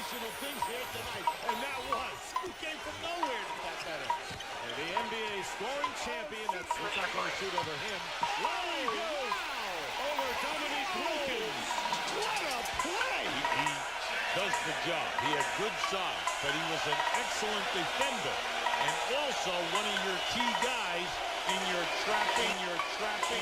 sensational things here tonight, and that was who came from nowhere to catch that in. And the NBA scoring champion, that's not going to shoot over him. Well, he goes over Dominique Wilkins. What a play! He does the job. He had good size, but he was an excellent defender, and also one of your key guys in your trapping. Real trap shit.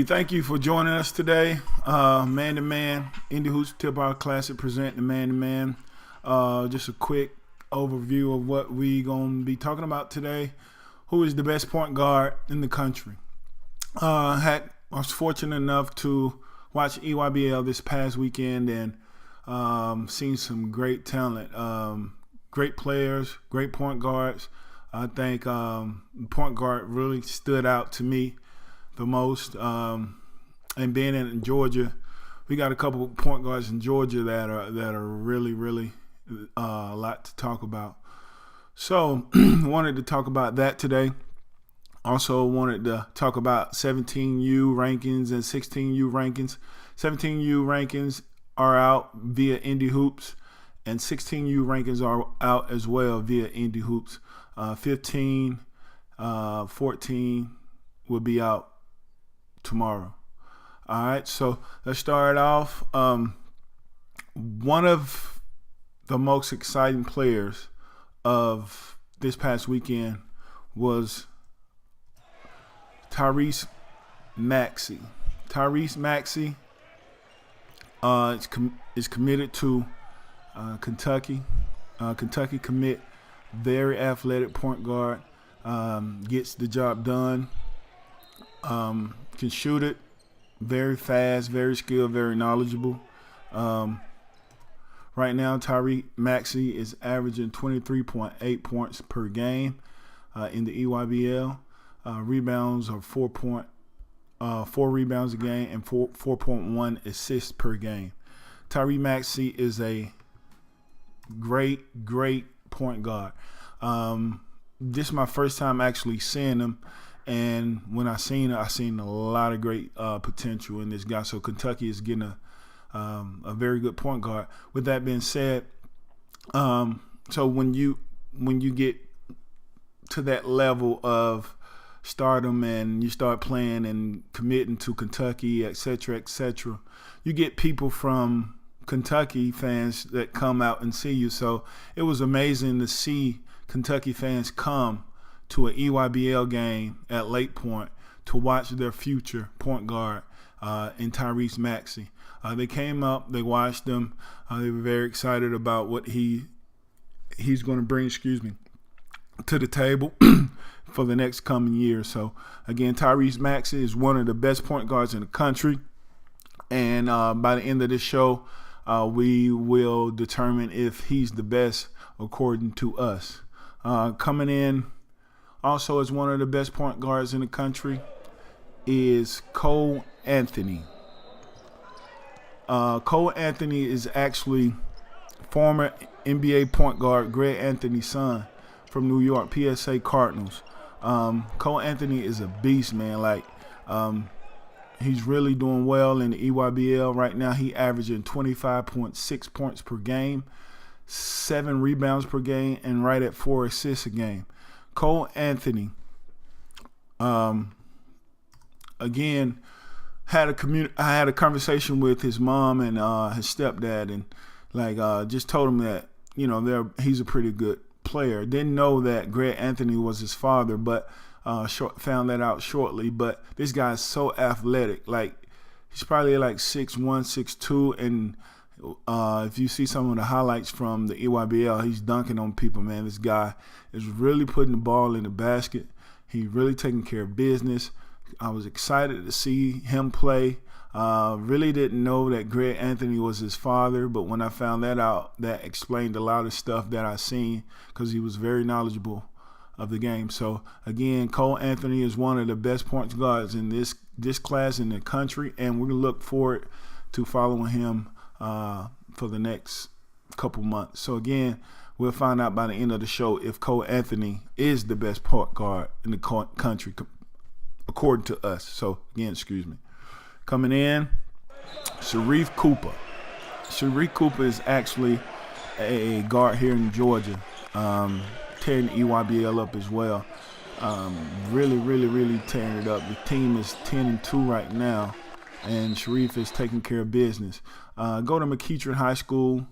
Thank you for joining us today. Man2Man Indie Hoops Tip Bar Classic present the Man2Man. Just a quick overview of what we gonna be talking about today. Who is the best point guard in the country? I was fortunate enough to watch EYBL this past weekend and seen some great talent, great players, great point guards. I think point guard really stood out to me the most. And being in Georgia, we got a couple of point guards in Georgia that are really a lot to talk about. So wanted to talk about that today. Also wanted to talk about 17U rankings and 16U rankings. 17U rankings are out via Indie Hoops, and 16U rankings are out as well via Indie Hoops. 15, 14 will be out tomorrow. All right, so let's start off. One of the most exciting players of this past weekend was Tyrese Maxey. Tyrese Maxey is committed to Kentucky. Kentucky commit, very athletic point guard, gets the job done, can shoot it, very fast, very skilled, very knowledgeable. Right now, Tyrese Maxey is averaging 23.8 points per game in the EYBL. Rebounds are 4 rebounds a game and 4.1 assists per game. Tyrese Maxey is a great point guard. This is my first time actually seeing him, and when I seen a lot of great potential in this guy. So Kentucky is getting a very good point guard. With that being said, so when you get to that level of stardom and you start playing and committing to Kentucky, etc., you get people from Kentucky fans that come out and see you. So it was amazing to see Kentucky fans come to an EYBL game at Lake Point to watch their future point guard in Tyrese Maxey. They came up, they watched him, they were very excited about what he's going to bring, to the table for the next coming year. So again, Tyrese Maxey is one of the best point guards in the country, and by the end of this show, we will determine if he's the best according to us. Coming in also is one of the best point guards in the country, is Cole Anthony. Cole Anthony is actually former NBA point guard Greg Anthony's son from New York, PSA Cardinals. Cole Anthony is a beast, man. Like, he's really doing well in the EYBL right now. He averaging 25.6 points per game, 7 rebounds per game, and right at 4 assists a game. Cole Anthony, again, I had a conversation with his mom and his stepdad, and just told him that he's a pretty good player. Didn't know that Greg Anthony was his father, but found that out shortly. But this guy's so athletic. Like, he's probably like 6'1", 6'2", and if you see some of the highlights from the EYBL, he's dunking on people, man. This guy is really putting the ball in the basket. He's really taking care of business. I was excited to see him play. Really didn't know that Greg Anthony was his father, but when I found that out, that explained a lot of stuff that I seen, because he was very knowledgeable of the game. So again, Cole Anthony is one of the best point guards in this class in the country, and we're gonna look forward to following him for the next couple months. So again, we'll find out by the end of the show if Cole Anthony is the best point guard in the country, according to us. So again, excuse me. Coming in, Sharif Cooper. Sharif Cooper is actually a guard here in Georgia, tearing the EYBL up as well. Really tearing it up. The team is 10-2 right now, and Sharif is taking care of business. Go to McEachern High School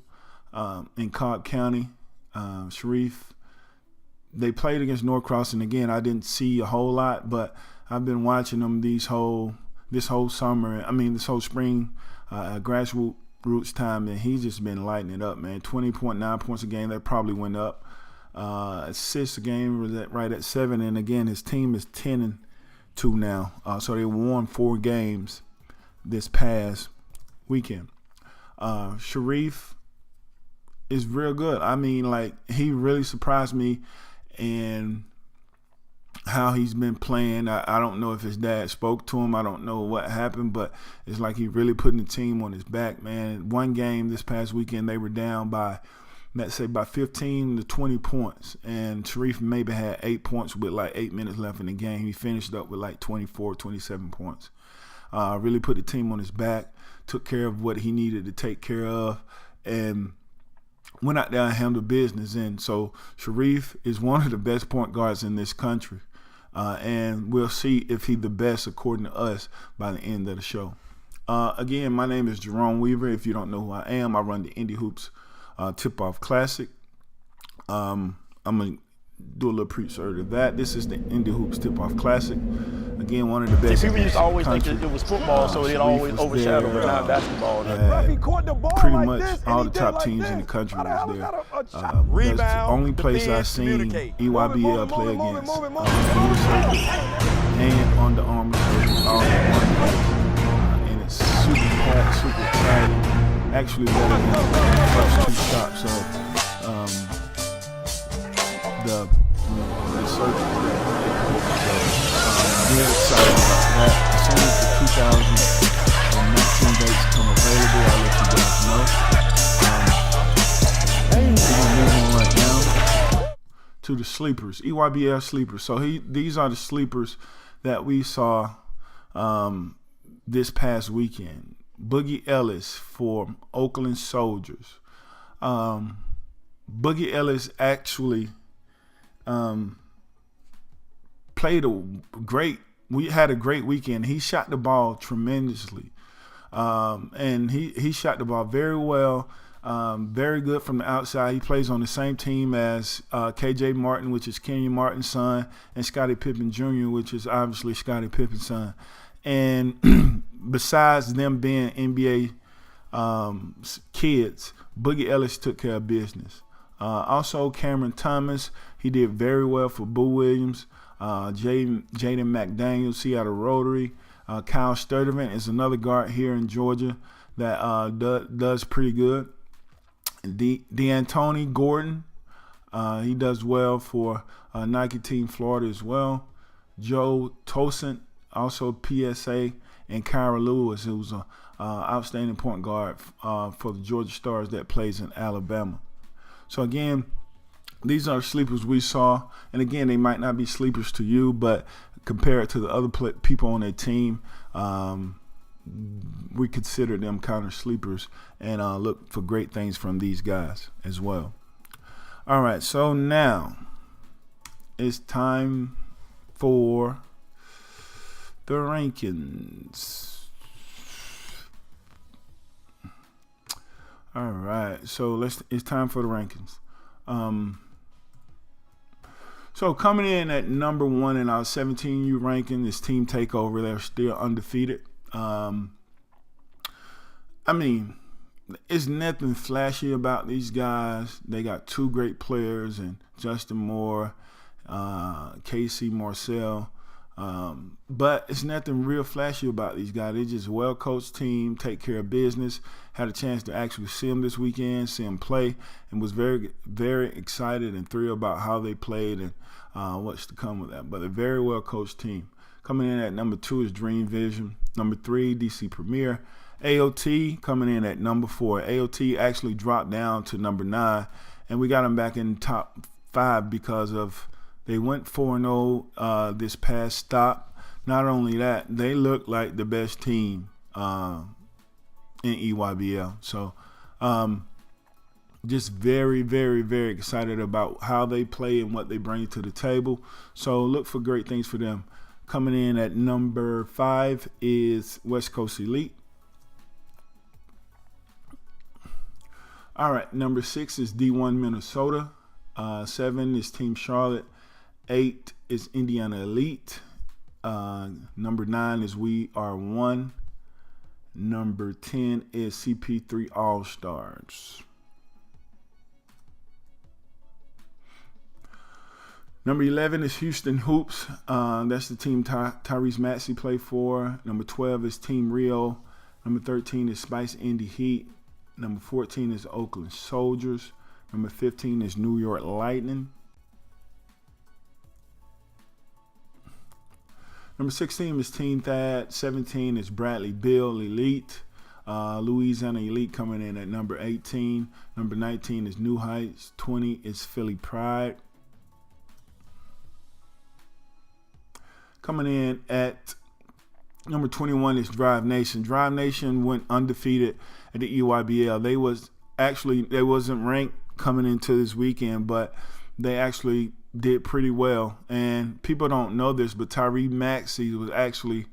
in Cobb County. Sharif, they played against Norcross, and again, I didn't see a whole lot, but I've been watching them this whole summer. this whole spring, grassroots time, and he's just been lighting it up, man. 20.9 points a game. That probably went up. Assists a game was right at 7, and again, his team is 10-2 now. So they won 4 games this past weekend. Sharif is real good. He really surprised me in how he's been playing. I don't know if his dad spoke to him. I don't know what happened, but it's like he really putting the team on his back, man. One game this past weekend, they were down by, let's say, by 15 to 20 points, and Sharif maybe had 8 points with like 8 minutes left in the game. He finished up with like 24, 27 points. Really put the team on his back, took care of what he needed to take care of, and went out there and handled business. And so Sharif is one of the best point guards in this country. And we'll see if he's the best according to us by the end of the show. Again, my name is Jerome Weaver. If you don't know who I am, I run the Indie Hoops Tip-Off Classic. I'm going to do a little pre-search of that. This is the Indie Hoops Tip-Off Classic. Again, one of the best. People used to always think that it was football, so it always overshadowed, but not basketball. Pretty much all the top teams in the country was there. That's the only place I've seen EYBL play against. And Under Armour all in one place. And it's super packed, super tight. Actually better than the first 2 stops. So the circuit there. We're excited about that. As soon as the 2019 dates come available, I'll let you guys know. We're going to move on right now to the sleepers, EYBL sleepers. So these are the sleepers that we saw this past weekend. Boogie Ellis for Oakland Soldiers. Boogie Ellis actually we had a great weekend. He shot the ball tremendously. And he shot the ball very well, very good from the outside. He plays on the same team as KJ Martin, which is Kenyon Martin's son, and Scottie Pippen Jr., which is obviously Scottie Pippen's son. And besides them being NBA kids, Boogie Ellis took care of business. Also, Cameron Thomas, he did very well for Boo Williams. Jaden McDaniels, Seattle Rotary. Kyle Sturdivant is another guard here in Georgia that does pretty good. D'Antoni Gordon He does well for Nike Team Florida as well. Joe Tosin, also PSA, and Kyra Lewis, who's an outstanding point guard for the Georgia Stars that plays in Alabama. So again, these are sleepers we saw, and again, they might not be sleepers to you, but compared to the other people on their team, we consider them kind of sleepers and look for great things from these guys as well. All right, so now it's time for the rankings. All right, so it's time for the rankings. So coming in at number 1 in our 17U ranking is Team Takeover. They're still undefeated. I mean, it's nothing flashy about these guys. They got 2 great players, and Justin Moore, Casey Marcel. But it's nothing real flashy about these guys. They're just a well-coached team, take care of business. Had a chance to actually see them this weekend, see them play, and was very, very excited and thrilled about how they played and what's to come with that. But a very well-coached team. Coming in at number 2 is Dream Vision. Number 3, DC Premier. AOT coming in at number 4. AOT actually dropped down to number 9, and we got them back in top 5 because of they went 4-0 this past stop. Not only that, they look like the best team in EYBL. So just very, very, very excited about how they play and what they bring to the table. So look for great things for them. Coming in at number 5 is West Coast Elite. All right, number 6 is D1 Minnesota. 7 is Team Charlotte. 8 is Indiana Elite. Number 9 is We Are One. Number 10 is CP3 All Stars. Number 11 is Houston Hoops. That's the team Tyrese Maxey played for. Number 12 is Team Rio. Number 13 is Spice Indy Heat. Number 14 is Oakland Soldiers. Number 15 is New York Lightning. Number 16 is Team Thad. 17 is Bradley Bill Elite. Louisiana Elite coming in at number 18. Number 19 is New Heights. 20 is Philly Pride. Coming in at number 21 is Drive Nation. Drive Nation went undefeated at the EYBL. They wasn't ranked coming into this weekend, but they actually did pretty well. And people don't know this, but Tyrese Maxey was actually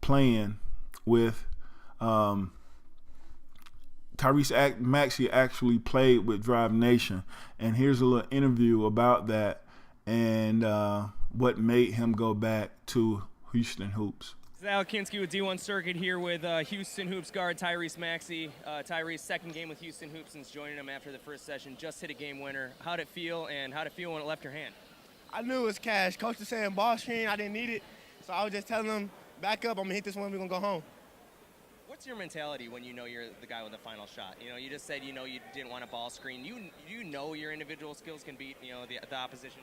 playing with Tyrese Maxey actually played with Drive Nation. And here's a little interview about that and what made him go back to Houston Hoops. Alex Kinski with D1 Circuit here with Houston Hoops guard Tyrese Maxey. Tyrese, second game with Houston Hoops since joining them after the first session. Just hit a game winner. How'd it feel, and how'd it feel when it left your hand? I knew it was cash. Coach was saying ball screen. I didn't need it. So I was just telling them, back up. I'm going to hit this one. We're going to go home. What's your mentality when you know you're the guy with the final shot? You know, you just said you didn't want a ball screen. You know your individual skills can beat the opposition.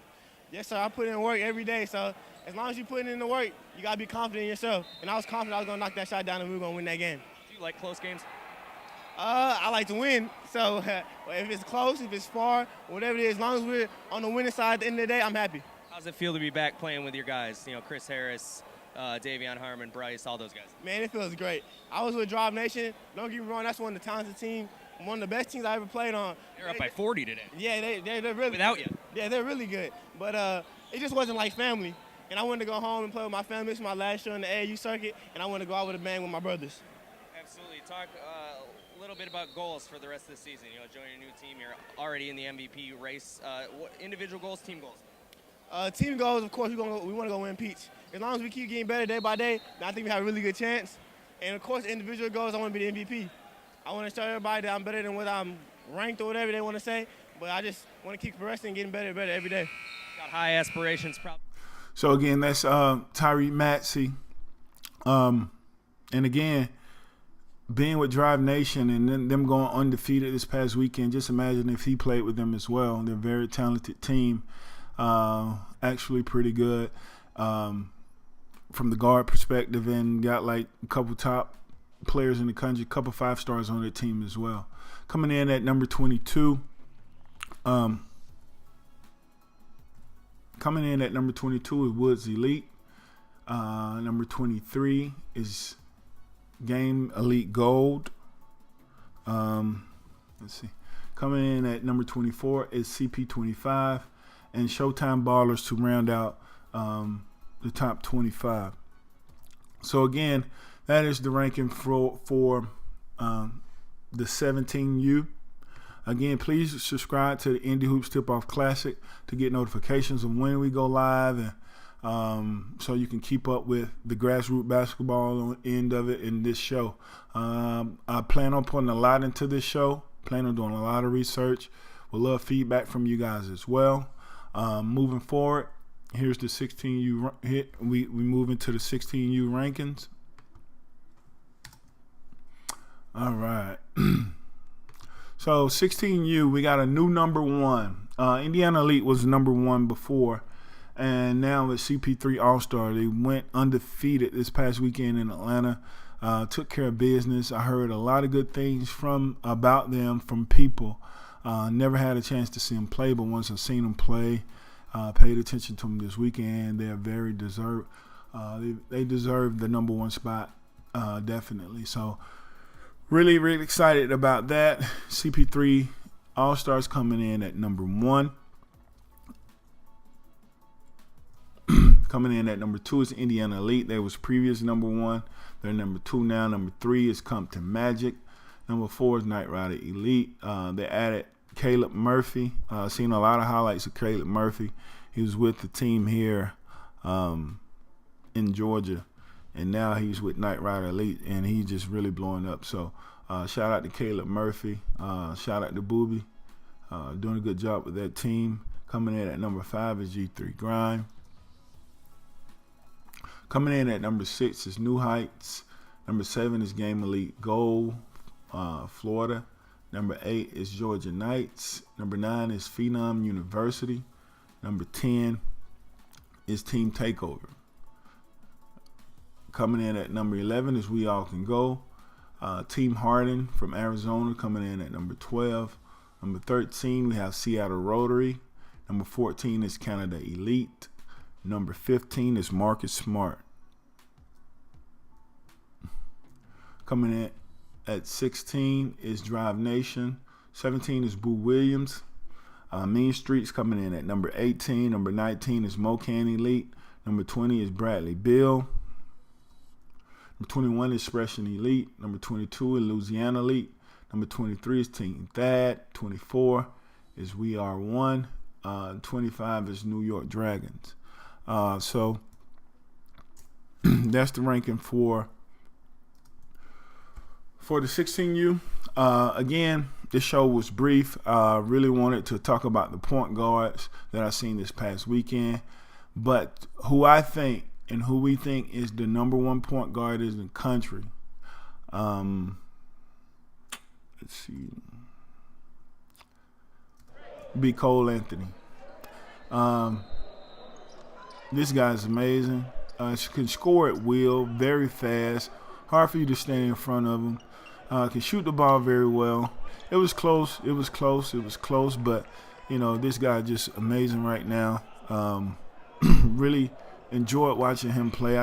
Yes, sir. I put in work every day. So as long as you put in the work, you got to be confident in yourself. And I was confident I was going to knock that shot down and we were going to win that game. Do you like close games? I like to win. So if it's close, if it's far, whatever it is, as long as we're on the winning side at the end of the day, I'm happy. How's it feel to be back playing with your guys? You know, Chris Harris, Davion Harmon, Bryce, all those guys. Man, it feels great. I was with Drive Nation. Don't get me wrong, that's one of the talented teams. One of the best teams I ever played on. They're up by 40 today. Yeah, they're really without good. you. Yeah, they're really good. But it just wasn't like family. And I wanted to go home and play with my family. This is my last year on the AAU circuit, and I wanted to go out with a bang with my brothers. Absolutely. Talk a little bit about goals for the rest of the season. You know, joining a new team, you're already in the MVP race. What individual goals, team goals? Team goals, of course, we want to go win Peach. As long as we keep getting better day by day, I think we have a really good chance. And, of course, individual goals, I want to be the MVP. I want to show everybody that I'm better than what I'm ranked or whatever they want to say. But I just want to keep progressing and getting better and better every day. Got high aspirations. So, again, that's Tyrese Maxey. And, again, being with Drive Nation and then them going undefeated this past weekend, just imagine if he played with them as well. They're a very talented team, actually pretty good from the guard perspective, and got like a couple top players in the country, a couple 5 stars on their team as well. Coming in at number 22, is Woods Elite. Number 23 is Game Elite Gold. Let's see. Coming in at number 24 is CP25 and Showtime Ballers to round out the top 25. So again, that is the ranking for the 17U. Again, please subscribe to the Indie Hoops Tip-Off Classic to get notifications of when we go live, and so you can keep up with the grassroots basketball end of it in this show. I plan on putting a lot into this show, plan on doing a lot of research. We'll love feedback from you guys as well. Moving forward, here's the 16U hit. We move into the 16U rankings. All right. So 16U, we got a new number 1. Indiana Elite was number 1 before, and now it's CP3 All-Star. They went undefeated this past weekend in Atlanta. Took care of business. I heard a lot of good things about them from people. Never had a chance to see them play, but once I've seen them play, paid attention to them this weekend. They're very deserved. They deserve the number 1 spot, definitely. So really, really excited about that. CP3 All-Stars coming in at number 1. Coming in at number 2 is Indiana Elite. They was previous number 1. They're number 2 now. Number 3 is Compton Magic. Number 4 is Knight Rider Elite. They added Caleb Murphy. Seen a lot of highlights of Caleb Murphy. He was with the team here in Georgia, and now he's with Knight Rider Elite, and he's just really blowing up. So shout out to Caleb Murphy. Shout out to Booby. Doing a good job with that team. Coming in at number 5 is G3 Grind. Coming in at number 6 is New Heights. Number 7 is Game Elite Gold, Florida. Number 8 is Georgia Knights. Number 9 is Phenom University. Number 10 is Team Takeover. Coming in at number 11 is We All Can Go. Team Harden from Arizona coming in at number 12. Number 13, we have Seattle Rotary. Number 14 is Canada Elite. Number 15 is Marcus Smart. Coming in at 16 is Drive Nation. 17 is Boo Williams. Mean Streets coming in at number 18. Number 19 is Mocan Elite. Number 20 is Bradley Bill. Number 21 is Expression Elite. Number 22 is Louisiana Elite. Number 23 is Team Thad. 24 is We Are One. 25 is New York Dragons. So that's the ranking for the 16U. Again, this show was brief. Really wanted to talk about the point guards that I seen this past weekend. But who I think and who we think is the number 1 point guard in the country. Let's see. Be Cole Anthony. This guy's amazing. Can score at will, very fast. Hard for you to stand in front of him. Can shoot the ball very well. It was close. But, you know, this guy is just amazing right now. Really enjoyed watching him play.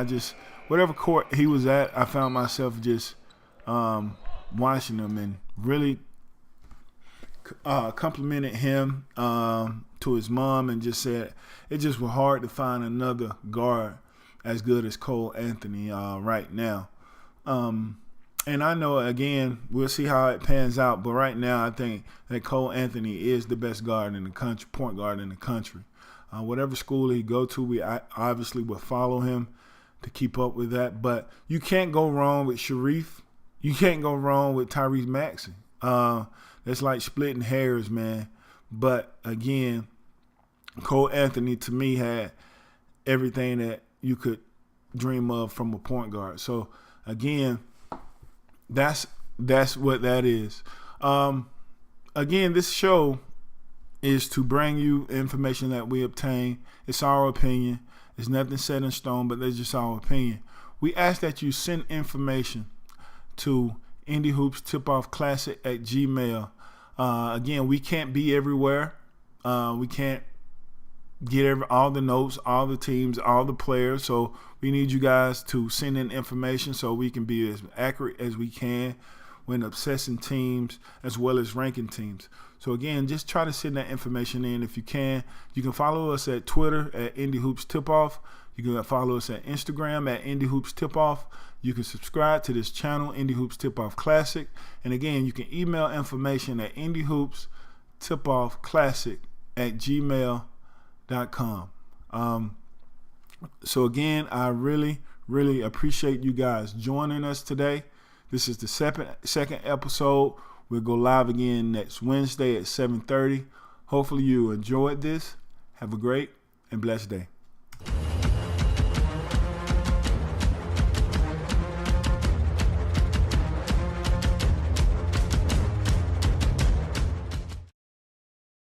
Whatever court he was at, I found myself just watching him and really complimented him to his mom and just said it just was hard to find another guard as good as Cole Anthony right now. And I know, again, we'll see how it pans out, but right now I think that Cole Anthony is the best guard in the country, point guard in the country. Whatever school he go to, we obviously will follow him to keep up with that. But you can't go wrong with Sharif. You can't go wrong with Tyrese Maxey. That's like splitting hairs, man. But, again, Cole Anthony, to me, had everything that you could dream of from a point guard. So, again, that's that's what that is. Again, this show is to bring you information that we obtain. It's our opinion. It's nothing set in stone, but that's just our opinion. We ask that you send information to Indie Hoops Tip-Off Classic at Gmail. Again, we can't be everywhere. We can't get all the notes, all the teams, all the players. So we need you guys to send in information so we can be as accurate as we can when assessing teams as well as ranking teams. So again, just try to send that information in if you can. You can follow us at Twitter at Indie Hoops Tip-Off. You can follow us at Instagram at Indie Hoops Tip-Off. You can subscribe to this channel, Indie Hoops Tip-Off Classic. And again, you can email information at Indie Hoops Tip-Off Classic at gmail.com. So again, I really, really appreciate you guys joining us today. This is the second episode. We'll go live again next Wednesday at 7:30. Hopefully you enjoyed this. Have a great and blessed day.